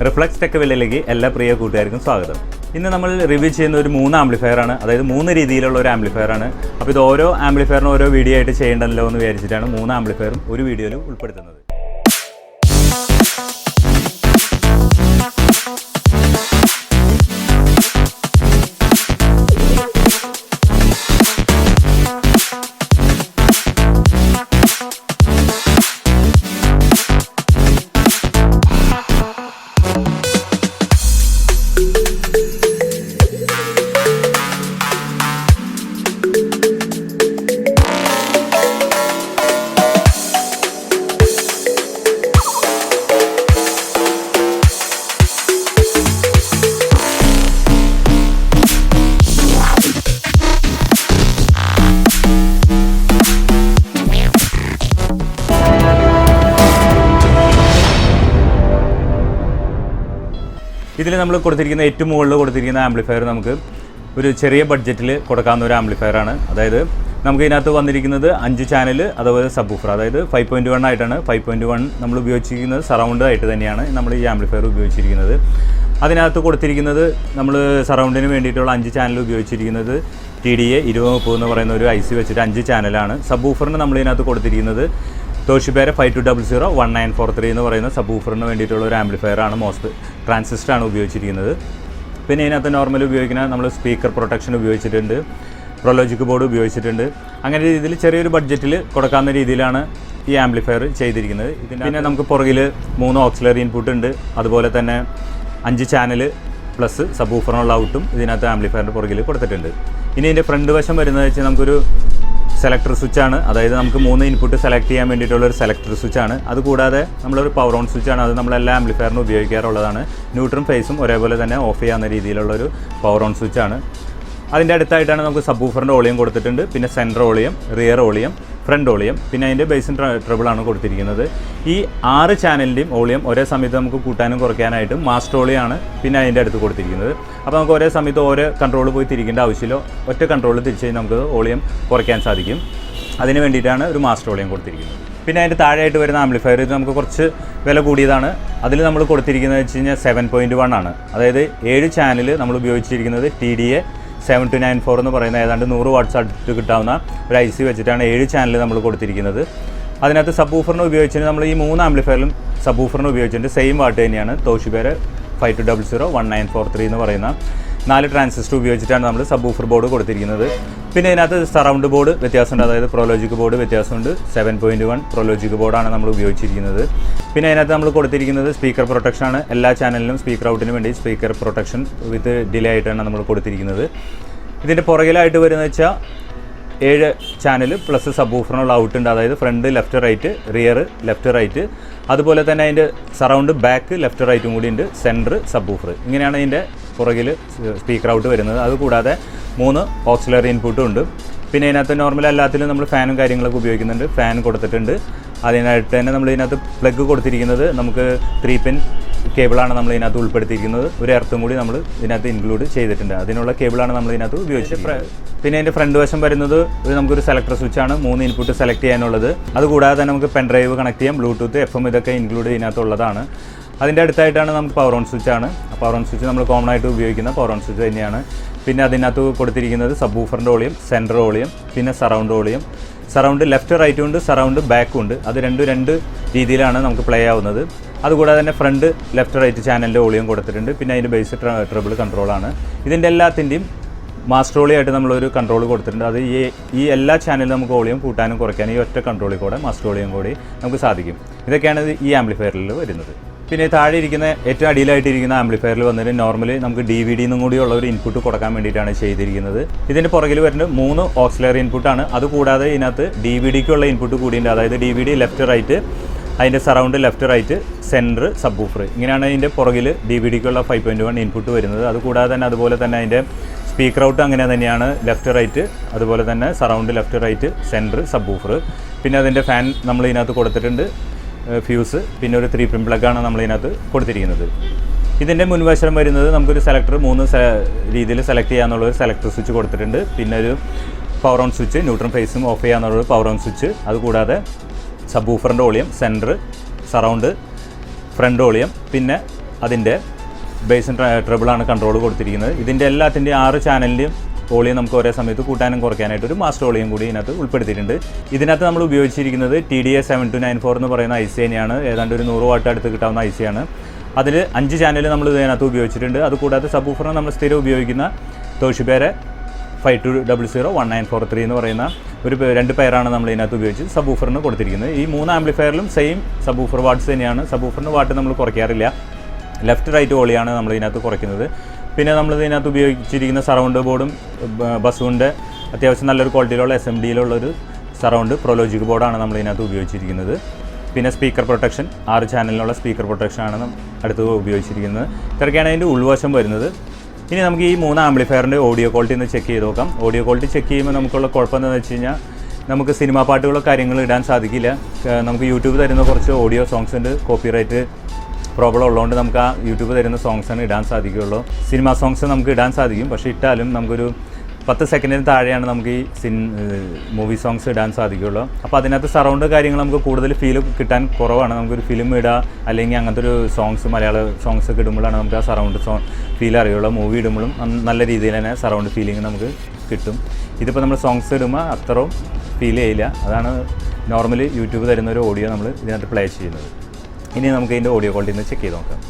Reflex tech വെല്ലിലേക്ക് എല്ലാ പ്രിയ കൂട്ടുകാർക്കും സ്വാഗതം. ഇന്ന് നമ്മൾ റിവ്യൂ ചെയ്യുന്ന ഒരു 3 ആംപ്ലിഫയർ ആണ്, അതായത് 3 രീതിയിലുള്ള ഒരു ആംപ്ലിഫയർ ആണ്. അപ്പോൾ ഇത് ഓരോ ആംപ്ലിഫയറിനും ഓരോ വീഡിയോ ആയിട്ട് ചെയ്യേണ്ടല്ലോ എന്ന് വിചാരിച്ചിട്ടാണ് 3 ആംപ്ലിഫയറും ഒരു വീഡിയോയിൽ ഉൾപ്പെടുത്തുന്നത്. ഇതിൽ നമ്മൾ കൊടുത്തിരിക്കുന്ന ഏറ്റവും മുകളിൽ കൊടുത്തിരിക്കുന്ന ആംപ്ലിഫയർ നമുക്ക് ഒരു ചെറിയ ബഡ്ജറ്റിൽ കൊടുക്കാവുന്ന ഒരു ആംപ്ലിഫയറാണ്. അതായത് നമുക്ക് ഇതിനകത്ത് വന്നിരിക്കുന്നത് 5 ചാനൽ അതുപോലെ സബ്വൂഫർ, അതായത് 5.1 ആയിട്ടാണ്. 5.1 നമ്മൾ ഉപയോഗിച്ചിരിക്കുന്നത് സറൗണ്ട് ആയിട്ട് തന്നെയാണ് നമ്മൾ ഈ ആംപ്ലിഫയർ ഉപയോഗിച്ചിരിക്കുന്നത്. അതിനകത്ത് കൊടുത്തിരിക്കുന്നത് നമ്മൾ സറൗണ്ടിന് വേണ്ടിയിട്ടുള്ള 5 ചാനൽ ഉപയോഗിച്ചിരിക്കുന്നത് TDA 2030 എന്ന് പറയുന്ന ഒരു IC വെച്ചിട്ട് 5 ചാനലാണ്. സബ്വൂഫറിന് നമ്മൾ ഇതിനകത്ത് കൊടുത്തിരിക്കുന്നത് ടോഷിബേരെ 5.200 1943 എന്ന് പറയുന്ന സബ്വൂഫറിന് വേണ്ടിയിട്ടുള്ള ഒരു ആംപ്ലിഫയറാണ്. ട്രാൻസിസ്റ്ററാണ് ഉപയോഗിച്ചിരിക്കുന്നത്. പിന്നെ ഇതിനകത്ത് നോർമൽ ഉപയോഗിക്കുന്ന നമ്മൾ സ്പീക്കർ പ്രൊട്ടക്ഷൻ ഉപയോഗിച്ചിട്ടുണ്ട്, പ്രൊലോജിക് ബോർഡ് ഉപയോഗിച്ചിട്ടുണ്ട്. അങ്ങനെ രീതിയിൽ ചെറിയൊരു ബഡ്ജറ്റിൽ കൊടുക്കാവുന്ന രീതിയിലാണ് ഈ ആംപ്ലിഫയർ ചെയ്തിരിക്കുന്നത്. പിന്നെ നമുക്ക് പുറകിൽ 3 ഓക്സിലറി ഇൻപുട്ട് ഉണ്ട്, അതുപോലെ തന്നെ 5 ചാനൽ പ്ലസ് സബ്വൂഫറിനുള്ള ഔട്ടും ഇതിനകത്ത് ആംപ്ലിഫയറിൻ്റെ പുറകിൽ കൊടുത്തിട്ടുണ്ട്. ഇനി ഇതിൻ്റെ ഫ്രണ്ട് വശം വരുന്നത് വെച്ചാൽ നമുക്കൊരു സെലക്ടർ സ്വിച്ചാണ്, അതായത് നമുക്ക് 3 ഇൻപുട്ട് സെലക്ട് ചെയ്യാൻ വേണ്ടിയിട്ടുള്ളൊരു സെലക്ടർ സ്വിച്ചാണ്. അതുകൂടാതെ നമ്മളൊരു പവർ ഓൺ സ്വിച്ചാണ്, അത് നമ്മളെല്ലാ ആംപ്ലിഫയറിനും ഉപയോഗിക്കാറുള്ളതാണ്. ന്യൂട്രും ഫേസും ഒരേപോലെ തന്നെ ഓഫ് ചെയ്യാവുന്ന രീതിയിലുള്ളൊരു പവർ ഓൺ സ്വിച്ചാണ്. അതിൻ്റെ അടുത്തായിട്ടാണ് നമുക്ക് സബ്വൂഫറിൻ്റെ ഓളിയം കൊടുത്തിട്ടുണ്ട്, പിന്നെ സെൻറ്റർ ഓളിയം, റിയർ ഓളിയം, ഫ്രണ്ട് ഓളിയം, പിന്നെ അതിൻ്റെ ബേസും ട്രബിളാണ് കൊടുത്തിരിക്കുന്നത്. ഈ 6 ചാനലിൻ്റെയും ഓളിയം ഒരേ സമയത്ത് നമുക്ക് കൂട്ടാനും കുറയ്ക്കാനായിട്ട് മാസ്റ്റർ ഓളിയാണ് പിന്നെ അതിൻ്റെ അടുത്ത് കൊടുത്തിരിക്കുന്നത്. അപ്പോൾ നമുക്ക് ഒരേ സമയത്ത് ഓരോ കൺട്രോൾ പോയി തിരിക്കേണ്ട ആവശ്യമില്ല, ഒറ്റ കൺട്രോൾ തിരിച്ച് കഴിഞ്ഞാൽ നമുക്ക് ഓളിയം കുറയ്ക്കാൻ സാധിക്കും. അതിന് വേണ്ടിയിട്ടാണ് ഒരു മാസ്റ്റർ ഓളിയം കൊടുത്തിരിക്കുന്നത്. പിന്നെ അതിൻ്റെ താഴെയായിട്ട് വരുന്ന ആംപ്ലിഫയർ ഇത് നമുക്ക് കുറച്ച് വില കൂടിയതാണ്. അതിൽ നമ്മൾ കൊടുത്തിരിക്കുന്നത് വെച്ച് കഴിഞ്ഞാൽ 7.1 ആണ്, അതായത് 7 ചാനൽ നമ്മൾ ഉപയോഗിച്ചിരിക്കുന്നത് TDA 7294 എന്ന് പറയുന്ന ഏതാണ്ട് 100 വാട്ട്സ് അടുത്ത് കിട്ടാവുന്ന ഒരു IC വെച്ചിട്ടാണ് 7 ചാനൽ നമ്മൾ കൊടുത്തിരിക്കുന്നത്. അതിനകത്ത് സബ്വൂഫറിന് ഉപയോഗിച്ചിട്ട് നമ്മൾ ഈ 3 ആംപ്ലിഫയറിലും സബ്വൂഫറിന് ഉപയോഗിച്ചിട്ട് സെയിം വാട്ട് തന്നെയാണ്. ടോഷിബേരെ 5.200 1943 എന്ന് പറയുന്ന 4 ട്രാൻസിസ്റ്റർ ഉപയോഗിച്ചിട്ടാണ് നമ്മൾ സബ്വൂഫർ ബോർഡ് കൊടുത്തിരിക്കുന്നത്. പിന്നെ ഇതിനകത്ത് സറൗണ്ട് ബോർഡ് വ്യത്യാസമുണ്ട്, അതായത് പ്രൊലോജിക് ബോർഡ് വ്യത്യാസമുണ്ട്. 7.1 പ്രൊലോജിക് ബോർഡാണ് നമ്മൾ ഉപയോഗിച്ചിരിക്കുന്നത്. പിന്നെ അതിനകത്ത് നമ്മൾ കൊടുത്തിരിക്കുന്നത് സ്പീക്കർ പ്രൊട്ടക്ഷനാണ്. എല്ലാ ചാനലിലും സ്പീക്കർ ഔട്ടിന് വേണ്ടി സ്പീക്കർ പ്രൊട്ടക്ഷൻ വിത്ത് ഡിലേ ആയിട്ടാണ് നമ്മൾ കൊടുത്തിരിക്കുന്നത്. ഇതിൻ്റെ പുറകിലായിട്ട് വരുന്നത് വെച്ചാൽ 7 ചാനൽ പ്ലസ് സബ്വൂഫറിനുള്ള ഔട്ടുണ്ട്, അതായത് front left right, rear left right, അതുപോലെ തന്നെ അതിൻ്റെ സറൗണ്ട് ബാക്ക് ലെഫ്റ്റ് റൈറ്റും കൂടി ഉണ്ട്, സെൻറ്റർ സബ്വൂഫർ. ഇങ്ങനെയാണ് ഇതിൻ്റെ പുറകിൽ സ്പീക്കർ ഔട്ട് വരുന്നത്. അതുകൂടാതെ 3 ഓക്സിലറി ഇൻപുട്ടും ഉണ്ട്. പിന്നെ ഇതിനകത്ത് നോർമൽ എല്ലാത്തിലും നമ്മൾ ഫാനും കാര്യങ്ങളൊക്കെ ഉപയോഗിക്കുന്നുണ്ട്, ഫാൻ കൊടുത്തിട്ടുണ്ട്. അതിനായിട്ട് തന്നെ നമ്മൾ ഇതിനകത്ത് പ്ലഗ് കൊടുത്തിരിക്കുന്നത് നമുക്ക് 3 പിൻ കേബിളാണ് നമ്മൾ ഇതിനകത്ത് ഉൾപ്പെടുത്തിയിരിക്കുന്നത്. ഒരു എർത്തും കൂടി നമ്മൾ ഇതിനകത്ത് ഇൻക്ലൂഡ് ചെയ്തിട്ടുണ്ട്, അതിനുള്ള കേബിളാണ് നമ്മൾ ഇതിനകത്ത് ഉപയോഗിച്ചത്. പിന്നെ അതിൻ്റെ ഫ്രണ്ട് വശം വരുന്നത് നമുക്കൊരു സെലക്ടർ സ്വിച്ചാണ്, 3 ഇൻപുട്ട് സെലക്ട് ചെയ്യാനുള്ളത്. അതുകൂടാതെ തന്നെ നമുക്ക് പെൻ ഡ്രൈവ് കണക്ട് ചെയ്യാം, ബ്ലൂടൂത്ത്, FM ഇതൊക്കെ ഇൻക്ലൂഡ് ഇതിനകത്തുള്ളതാണ്. അതിൻ്റെ അടുത്തായിട്ടാണ് നമുക്ക് പവർ ഓൺ സ്വിച്ചാണ്. പവർ ഓൺ സ്വിച്ച് നമ്മൾ കോമൺ ആയിട്ട് ഉപയോഗിക്കുന്ന പവർ ഓൺ സ്വിച്ച് തന്നെയാണ്. പിന്നെ അതിനകത്ത് കൊടുത്തിരിക്കുന്നത് സബ്വൂഫറിൻ്റെ ഓളിയം, സെൻറ്റർ ഓളിയം, പിന്നെ സറൗണ്ട് ഓളിയം. സറൗണ്ട് ലെഫ്റ്റ് റൈറ്റും ഉണ്ട്, സറൗണ്ട് ബാക്കും ഉണ്ട്. അത് രണ്ട് രീതിയിലാണ് നമുക്ക് പ്ലേ ആവുന്നത്. അതുകൂടാതെ തന്നെ ഫ്രണ്ട് ലെഫ്റ്റ് റൈറ്റ് ചാനലിൻ്റെ ഓളിയം കൊടുത്തിട്ടുണ്ട്. പിന്നെ അതിൻ്റെ ബേസ് ട്രിബിൾ കൺട്രോളാണ്. ഇതിൻ്റെ എല്ലാത്തിൻ്റെയും മാസ്റ്റർ ഓളിയായിട്ട് നമ്മളൊരു കൺട്രോൾ കൊടുത്തിട്ടുണ്ട്. അത് ഈ എല്ലാ ചാനലിലും നമുക്ക് ഓളിയം കൂട്ടാനും കുറയ്ക്കാനും ഈ ഒറ്റ കൺട്രോളിൽ കൂടെ മാസ്റ്റർ ഓളിയം കൂടി നമുക്ക് സാധിക്കും. ഇതൊക്കെയാണ് ഈ ആംപ്ലിഫയറിൽ വരുന്നത്. പിന്നെ താഴെ ഇരിക്കുന്ന ഏറ്റവും അടിയിലായിട്ടിരിക്കുന്ന ആംപ്ലിഫയറിൽ വന്നിട്ട് നോർമലി നമുക്ക് DVD നിന്നും കൂടിയുള്ള ഒരു ഇൻപുട്ട് കൊടുക്കാൻ വേണ്ടിയിട്ടാണ് ചെയ്തിരിക്കുന്നത്. ഇതിൻ്റെ പുറകിൽ വരുന്നത് 3 ഓക്സിലറി ഇൻപുട്ടാണ്. അതുകൂടാതെ ഇതിനകത്ത് DVDക്കുള്ള ഇൻപുട്ട് കൂടിയുണ്ട്, അതായത് DVD ലെഫ്റ്റ് റൈറ്റ്, അതിൻ്റെ surround left right, centre subwoofer. ഇങ്ങനെയാണ് ഇതിൻ്റെ പുറകിൽ DVDക്കുള്ള 5.1 ഇൻപുട്ട് വരുന്നത്. അതുകൂടാതെ തന്നെ അതുപോലെ തന്നെ അതിൻ്റെ സ്പീക്കർ ഔട്ട് അങ്ങനെ തന്നെയാണ്, ലെഫ്റ്റ് റൈറ്റ്, അതുപോലെ തന്നെ surround left right, centre subwoofer. പിന്നെ അതിൻ്റെ ഫാൻ നമ്മൾ ഇതിനകത്ത് കൊടുത്തിട്ടുണ്ട്, ഫ്യൂസ്, പിന്നെ ഒരു 3 പിൻ പ്ലഗാണ് നമ്മൾ ഇതിനകത്ത് കൊടുത്തിരിക്കുന്നത്. ഇതിൻ്റെ മുൻവശം വരുന്നത് നമുക്കൊരു സെലക്ടർ 3 രീതിയിൽ സെലക്ട് ചെയ്യാന്നുള്ളൊരു സെലക്ടർ സ്വിച്ച് കൊടുത്തിട്ടുണ്ട്. പിന്നെ ഒരു പവർ ഓൺ സ്വിച്ച്, ന്യൂട്രൽ ഫേസും ഓഫ് ചെയ്യാന്നുള്ളൊരു പവർ ഓൺ സ്വിച്ച്. അതുകൂടാതെ സബ്വൂഫറിൻ്റെ ഓളിയം, സെൻറ്റർ, സറൗണ്ട്, ഫ്രണ്ട് ഓളിയം, പിന്നെ അതിൻ്റെ ബേസും ട്രെബിളാണ് കൺട്രോൾ കൊടുത്തിരിക്കുന്നത്. ഇതിൻ്റെ എല്ലാത്തിൻ്റെയും 6 ചാനലിൻ്റെയും വോളിയം നമുക്ക് ഒരേ സമയത്ത് കൂട്ടാനും കുറയ്ക്കാനായിട്ട് ഒരു മാസ്റ്റർ വോളിയം കൂടി ഇതിനകത്ത് ഉൾപ്പെടുത്തിയിട്ടുണ്ട്. ഇതിനകത്ത് നമ്മൾ ഉപയോഗിച്ചിരിക്കുന്നത് TDA 7294 എന്ന് പറയുന്ന IC തന്നെയാണ്. ഏതാണ്ട് ഒരു 100 വാട്ട് അടുത്ത് കിട്ടാവുന്ന IC ആണ്. അതിൽ 5 ചാനൽ നമ്മൾ ഇതിനകത്ത് ഉപയോഗിച്ചിട്ടുണ്ട്. അതുകൂടാതെ സബ്വൂഫറിന് നമ്മൾ സ്ഥിരം ഉപയോഗിക്കുന്ന തോഷിബേരെ 5.2001943 എന്ന് പറയുന്ന ഒരു 2 പെയറാണ് നമ്മൾ ഇതിനകത്ത് ഉപയോഗിച്ച് സബ്വൂഫറിന് കൊടുത്തിരിക്കുന്നത്. ഈ 3 ആംപ്ലിഫയറിലും സെയിം സബ്വൂഫർ വാട്ട്സ് തന്നെയാണ്. സബ്വൂഫറിന് വാട്ട് നമ്മൾ കുറയ്ക്കാറില്ല. ലെഫ്റ്റ് റൈറ്റ് വോളിയാണ് നമ്മൾ ഇതിനകത്ത് കുറയ്ക്കുന്നത്. പിന്നെ നമ്മൾ ഇതിനകത്ത് ഉപയോഗിച്ചിരിക്കുന്ന സറൗണ്ട് ബോർഡും ബസ്സുവിൻ്റെ അത്യാവശ്യം നല്ലൊരു ക്വാളിറ്റിയിലുള്ള SMDയിലുള്ളൊരു സറൗണ്ട് പ്രൊലോജിക് ബോർഡാണ് നമ്മൾ ഇതിനകത്ത് ഉപയോഗിച്ചിരിക്കുന്നത്. പിന്നെ സ്പീക്കർ പ്രൊട്ടക്ഷൻ 6 ചാനലിനുള്ള സ്പീക്കർ പ്രൊട്ടക്ഷനാണ് അടുത്ത് ഉപയോഗിച്ചിരിക്കുന്നത്. ഇത്രയൊക്കെയാണ് അതിൻ്റെ ഉൾവശം വരുന്നത്. ഇനി നമുക്ക് ഈ 3 ആംപ്ലിഫയറിൻ്റെ ഓഡിയോ ക്വാളിറ്റി ഒന്ന് ചെക്ക് ചെയ്ത് നോക്കാം. ഓഡിയോ ക്വാളിറ്റി ചെക്ക് ചെയ്യുമ്പോൾ നമുക്കുള്ള കുഴപ്പം എന്താണെന്ന് വെച്ച് കഴിഞ്ഞാൽ നമുക്ക് സിനിമാ പാട്ടുകളോ കാര്യങ്ങൾ ഇടാൻ സാധിക്കില്ല. നമുക്ക് യൂട്യൂബ് തരുന്ന കുറച്ച് ഓഡിയോ സോങ്സ് ഉണ്ട്, കോപ്പിറൈറ്റ് പ്രോബ്ലം ഉള്ളതുകൊണ്ട് നമുക്ക് ആ യൂട്യൂബ് തരുന്ന സോങ്സാണ് ഇടാൻ സാധിക്കുകയുള്ളൂ. സിനിമാ സോങ്സ് നമുക്ക് ഇടാൻ സാധിക്കും, പക്ഷേ ഇട്ടാലും നമുക്കൊരു 10 സെക്കൻഡിന് താഴെയാണ് നമുക്ക് ഈ മൂവി സോങ്സ് ഇടാൻ സാധിക്കുകയുള്ളൂ. അപ്പോൾ അതിനകത്ത് സറൗണ്ട് കാര്യങ്ങൾ നമുക്ക് കൂടുതൽ ഫീൽ കിട്ടാൻ കുറവാണ്. നമുക്കൊരു ഫിലിം ഇടുക അല്ലെങ്കിൽ അങ്ങനത്തെ ഒരു സോങ്സ് മലയാള സോങ്സ് ഒക്കെ ഇടുമ്പോഴാണ് നമുക്ക് ആ സറൗണ്ട് ഫീൽ അറിയുള്ളൂ. മൂവി ഇടുമ്പോഴും നല്ല രീതിയിൽ തന്നെ സറൗണ്ട് ഫീലിംഗ് നമുക്ക് കിട്ടും. ഇതിപ്പോൾ നമ്മൾ സോങ്സ് ഇടുമ്പോൾ അത്രയും ഫീൽ ചെയ്യില്ല. അതാണ് നോർമലി യൂട്യൂബ് തരുന്ന ഒരു ഓഡിയോ നമ്മൾ ഇതിനകത്ത് പ്ലേ ചെയ്യുന്നത്. ഇനി നമുക്ക് ഇതിൻ്റെ ഓഡിയോ ക്വാളിറ്റി ഒന്ന് ചെക്ക് ചെയ്ത് നോക്കാം.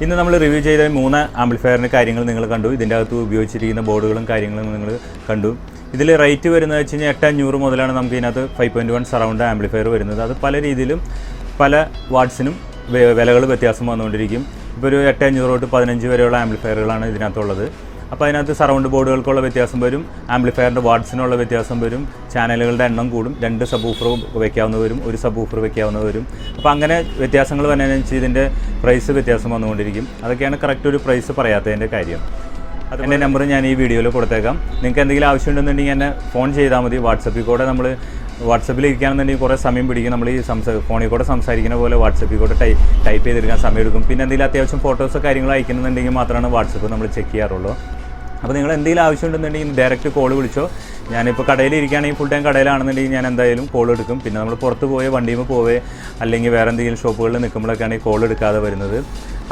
ഇന്ന് നമ്മൾ റിവ്യൂ ചെയ്ത 3 ആംപ്ലിഫയറിൻ്റെ കാര്യങ്ങൾ നിങ്ങൾ കണ്ടു. ഇതിൻ്റെ അകത്ത് ഉപയോഗിച്ചിരിക്കുന്ന ബോർഡുകളും കാര്യങ്ങളും നിങ്ങൾ കണ്ടു. ഇതിൽ റേറ്റ് വരുന്നത് വെച്ച് കഴിഞ്ഞാൽ 8500 മുതലാണ് നമുക്ക് ഇതിനകത്ത് 5.1 സറൗണ്ട് ആംപ്ലിഫയർ വരുന്നത്. അത് പല രീതിയിലും പല വാട്ട്സിനും വിലകൾ വ്യത്യാസം വന്നുകൊണ്ടിരിക്കും. ഇപ്പോൾ ഒരു 8500 തൊട്ട് 15 വരെയുള്ള ആംപ്ലിഫയറുകളാണ് ഇതിനകത്തുള്ളത്. അപ്പോൾ അതിനകത്ത് സറൗണ്ട് ബോർഡുകൾക്കുള്ള വ്യത്യാസം വരും, ആംപ്ലിഫയറിൻ്റെ വാട്ട്സിനുള്ള വ്യത്യാസം വരും, ചാനലുകളുടെ എണ്ണം കൂടും, 2 സബ് ഊഫർ വയ്ക്കാവുന്ന വരും, 1 സബ് ഊഫർ വയ്ക്കാവുന്ന വരും. അപ്പോൾ അങ്ങനെ വ്യത്യാസങ്ങൾ വരുന്നതിനനുസരിച്ച് ഇതിൻ്റെ പ്രൈസ് വ്യത്യാസം വന്നുകൊണ്ടിരിക്കും. അതൊക്കെയാണ് കറക്റ്റ് ഒരു പ്രൈസ് പറയാത്തതിൻ്റെ കാര്യം. എൻ്റെ നമ്പർ ഞാൻ ഈ വീഡിയോയിൽ കൊടുത്തേക്കാം. നിങ്ങൾക്ക് എന്തെങ്കിലും ആവശ്യമുണ്ടെന്നുണ്ടെങ്കിൽ എന്നെ ഫോൺ ചെയ്താൽ മതി. വാട്സപ്പിൽ കൂടെ നമ്മൾ വാട്സപ്പിൽ ഇരിക്കുകയാണെന്നുണ്ടെങ്കിൽ കുറേ സമയം പിടിക്കും. നമ്മൾ ഈ ഫോണിൽ കൂടെ സംസാരിക്കുന്ന പോലെ വാട്സപ്പിൽ കൂടെ ടൈപ്പ് ചെയ്തെടുക്കാൻ സമയം എടുക്കും. പിന്നെ എന്തെങ്കിലും അത്യാവശ്യം ഫോട്ടോസോ കാര്യങ്ങളോ അയക്കുന്നുണ്ടെങ്കിൽ മാത്രമാണ് വാട്സപ്പ് നമ്മൾ ചെക്ക് ചെയ്യാറുള്ളൂ. അപ്പോൾ നിങ്ങൾ എന്തെങ്കിലും ആവശ്യമുണ്ടെന്നുണ്ടെങ്കിൽ ഡയറക്റ്റ് കോൾ വിളിച്ചോ. ഞാനിപ്പോൾ കടയിൽ ഇരിക്കുകയാണെങ്കിൽ ഫുൾ ടൈം കടയിലാണെന്നുണ്ടെങ്കിൽ ഞാൻ എന്തായാലും കോൾ എടുക്കും. പിന്നെ നമ്മൾ പുറത്ത് പോയി വണ്ടിയിൽ പോവേ അല്ലെങ്കിൽ വേറെ എന്തെങ്കിലും ഷോപ്പുകളിൽ നിൽക്കുമ്പോഴൊക്കെയാണ് ഈ കോൾ എടുക്കാതെ വരുന്നത്.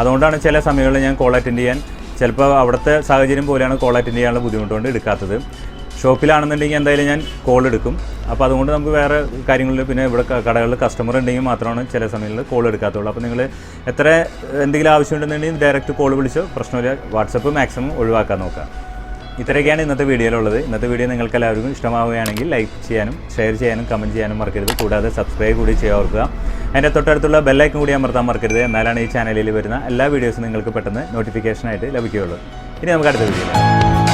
അതുകൊണ്ടാണ് ചില സമയങ്ങളിൽ ഞാൻ കോൾ അറ്റൻഡ് ചെയ്യാൻ ചിലപ്പോൾ അവിടുത്തെ സാഹചര്യം പോലെയാണ് കോൾ അറ്റൻഡ് ചെയ്യാനുള്ള ബുദ്ധിമുട്ടുകൊണ്ട് എടുക്കാത്തത്. ഷോപ്പിലാണെന്നുണ്ടെങ്കിൽ എന്തായാലും ഞാൻ കോൾ എടുക്കും. അപ്പോൾ അതുകൊണ്ട് നമുക്ക് വേറെ കാര്യങ്ങളിൽ പിന്നെ ഇവിടെ കടകളിൽ കസ്റ്റമർ ഉണ്ടെങ്കിൽ മാത്രമാണ് ചില സമയങ്ങളിൽ കോൾ എടുക്കാത്തുള്ളൂ. അപ്പോൾ നിങ്ങൾ എന്തെങ്കിലും ആവശ്യമുണ്ടെന്നുണ്ടെങ്കിൽ ഡയറക്റ്റ് കോൾ വിളിച്ചോ, പ്രശ്നമില്ല. വാട്സപ്പ് മാക്സിമം ഒഴിവാക്കാൻ നോക്കാം. ഇത്രയൊക്കെയാണ് ഇന്നത്തെ വീഡിയോയിലുള്ളത്. ഇന്നത്തെ വീഡിയോ നിങ്ങൾക്ക് എല്ലാവർക്കും ഇഷ്ടമാവുകയാണെങ്കിൽ ലൈക്ക് ചെയ്യാനും ഷെയർ ചെയ്യാനും കമൻറ്റ് ചെയ്യാനും മറക്കരുത്. കൂടാതെ സബ്സ്ക്രൈബ് കൂടി ചെയ്യാൻ ഓർക്കുക. അതിൻ്റെ തൊട്ടടുത്തുള്ള ബെല്ലൈക്കൺ കൂടി അമർത്താൻ മറക്കരുത്. എന്നാലാണ് ഈ ചാനലിൽ വരുന്ന എല്ലാ വീഡിയോസും നിങ്ങൾക്ക് പെട്ടെന്ന് നോട്ടിഫിക്കേഷനായിട്ട് ലഭിക്കുകയുള്ളൂ. ഇനി നമുക്ക് അടുത്ത വീഡിയോ